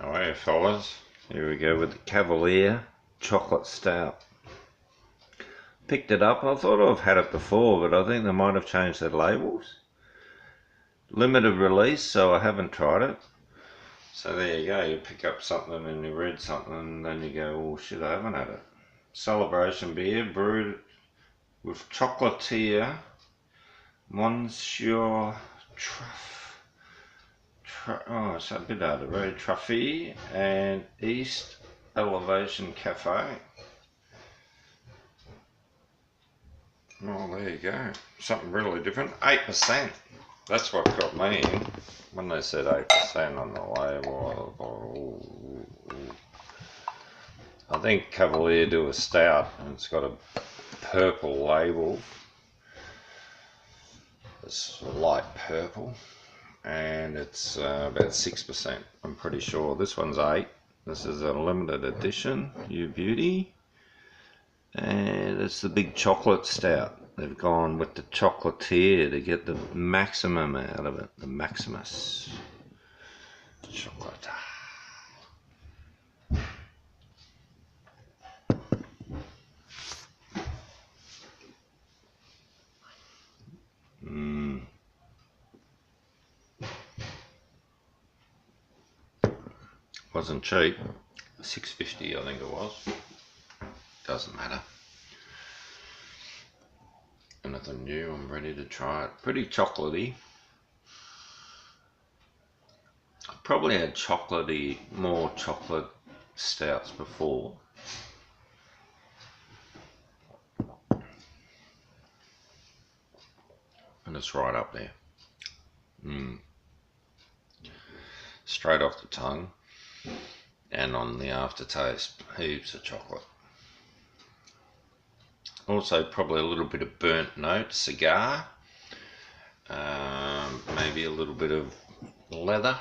Alright fellas, here we go with the Cavalier Chocolate Stout. Picked it up, I thought I've had it before, but I think they might have changed their labels. Limited release, so I haven't tried it. So there you go, you pick up something and you read something and then you go, oh shit, I haven't had it. Celebration beer brewed with chocolatier Monsieur oh, it's a bit hard to read. Truffy and East Elevation Cafe. Oh, there you go. Something really different. 8%. That's what got me in. When they said 8% on the label, I thought, ooh. I think Cavalier do a stout and it's got a purple label. It's light purple. And it's about 6%. I'm pretty sure this one's 8. This is a limited edition, You Beauty, and it's the big chocolate stout. They've gone with the chocolatier to get the maximum out of it, the Maximus chocolate. Wasn't cheap, $6.50 I think it was. Doesn't matter. Anything new, I'm ready to try it. Pretty chocolatey. I've probably had more chocolate stouts before. And it's right up there. Straight off the tongue. And on the aftertaste, heaps of chocolate. Also probably a little bit of burnt note, cigar, maybe a little bit of leather.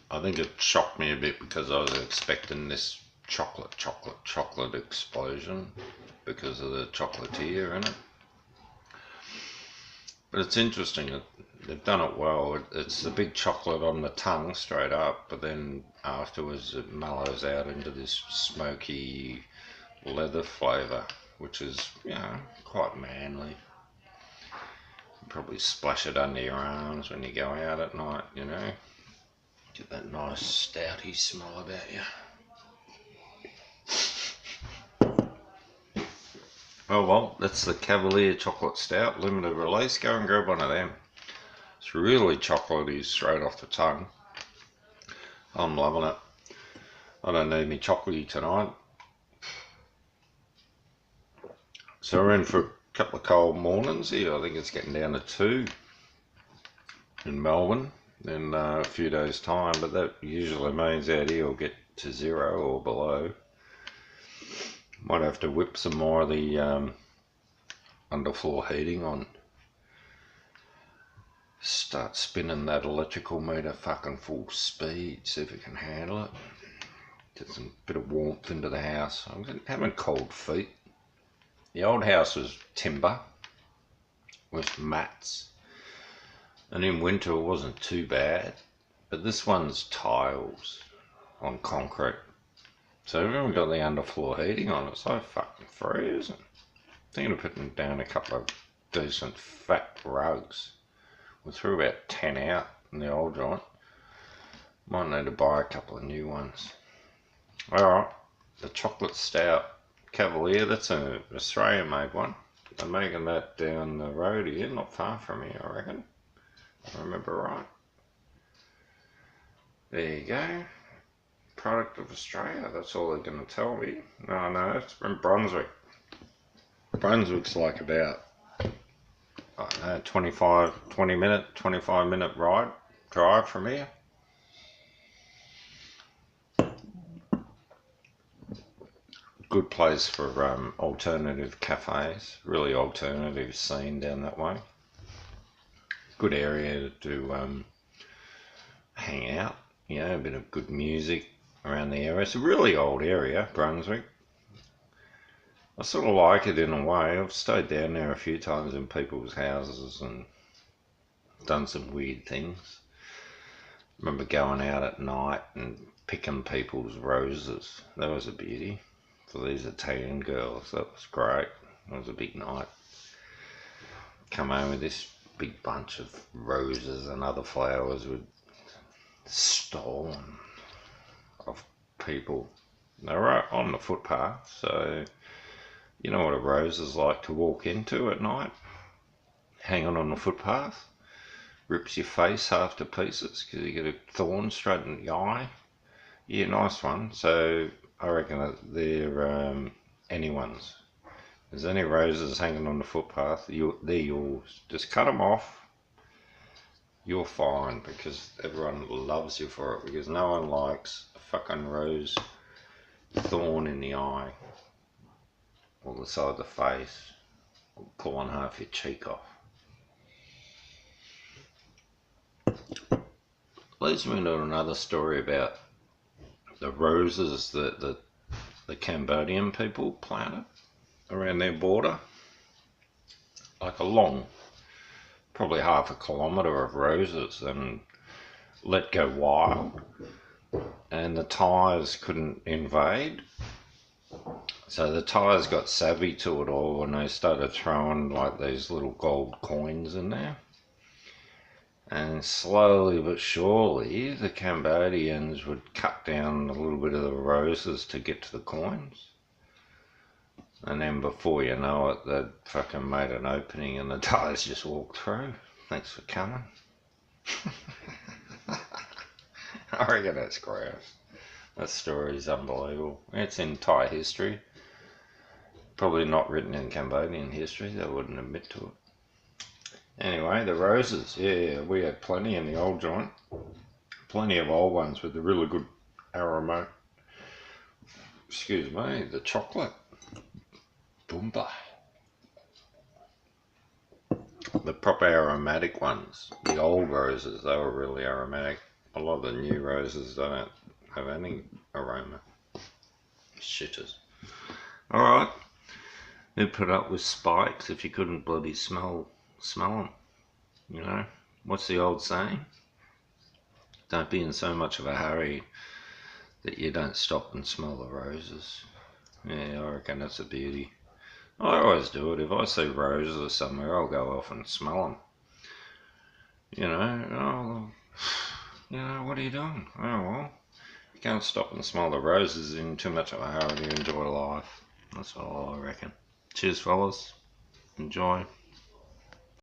I think it shocked me a bit because I was expecting this chocolate explosion because of the chocolatier in it. But it's interesting that they've done it well. It's the big chocolate on the tongue straight up, but then afterwards it mellows out into this smoky leather flavour, which is, you know, quite manly. You probably splash it under your arms when you go out at night, you know. Get that nice stouty smell about you. Oh well, that's the Cavalier Chocolate Stout, limited release. Go and grab one of them. It's really chocolatey straight off the tongue. I'm loving it. I don't need me chocolatey tonight. So we're in for a couple of cold mornings here. I think it's getting down to 2 in Melbourne in a few days' time, but that usually means out here will get to 0 or below. Might have to whip some more of the underfloor heating on. Start spinning that electrical meter fucking full speed, see if it can handle it. Get some bit of warmth into the house. I'm having cold feet. The old house was timber with mats, and in winter it wasn't too bad, but this one's tiles on concrete. So we haven't got the underfloor heating on. It's so fucking freezing. Thinking of putting down a couple of decent fat rugs. We threw about 10 out in the old joint. Might need to buy a couple of new ones. Alright, the chocolate stout Cavalier, that's an Australian made one. They're making that down the road here, not far from here I reckon. If I remember right. There you go. Product of Australia, that's all they're going to tell me. No, it's from Brunswick. Brunswick's like about, I don't know, 25 minute drive from here. Good place for alternative cafes, really alternative scene down that way. Good area to hang out, you know, a bit of good music around the area. It's a really old area, Brunswick. I sort of like it in a way. I've stayed down there a few times in people's houses and done some weird things. Remember going out at night and picking people's roses. That was a beauty for these Italian girls. That was great. It was a big night. Come home with this big bunch of roses and other flowers we'd stolen off people. They were on the footpath, so you know what a rose is like to walk into at night, hanging on the footpath. Rips your face half to pieces because you get a thorn straight in the eye. Yeah, nice one. So I reckon that they're anyone's. If there's any roses hanging on the footpath, they're yours. Just cut them off. You're fine because everyone loves you for it, because no one likes a fucking rose thorn in the eye or the side of the face or pulling half your cheek off. Leads me into another story about the roses that the Cambodian people planted around their border. Like a long, probably half a kilometre of roses, and let go wild. And the Thais couldn't invade. So the Thais got savvy to it all and they started throwing like these little gold coins in there. And slowly but surely, the Cambodians would cut down a little bit of the roses to get to the coins. And then before you know it, they'd fucking made an opening and the Thais just walked through. Thanks for coming. I reckon that's gross. That story is unbelievable. It's in Thai history. Probably not written in Cambodian history. They wouldn't admit to it. Anyway, the roses, yeah, we had plenty in the old joint. Plenty of old ones with the really good aroma. Excuse me, the chocolate. Boomba. The proper aromatic ones, the old roses, they were really aromatic. A lot of the new roses don't have any aroma. Shitters. Alright, who put up with spikes if you couldn't bloody smell them, you know? What's the old saying? Don't be in so much of a hurry that you don't stop and smell the roses. Yeah, I reckon that's a beauty. I always do it. If I see roses somewhere, I'll go off and smell them. You know, what are you doing? Oh well, you can't stop and smell the roses in too much of a hurry to enjoy life. That's all I reckon. Cheers fellas, enjoy.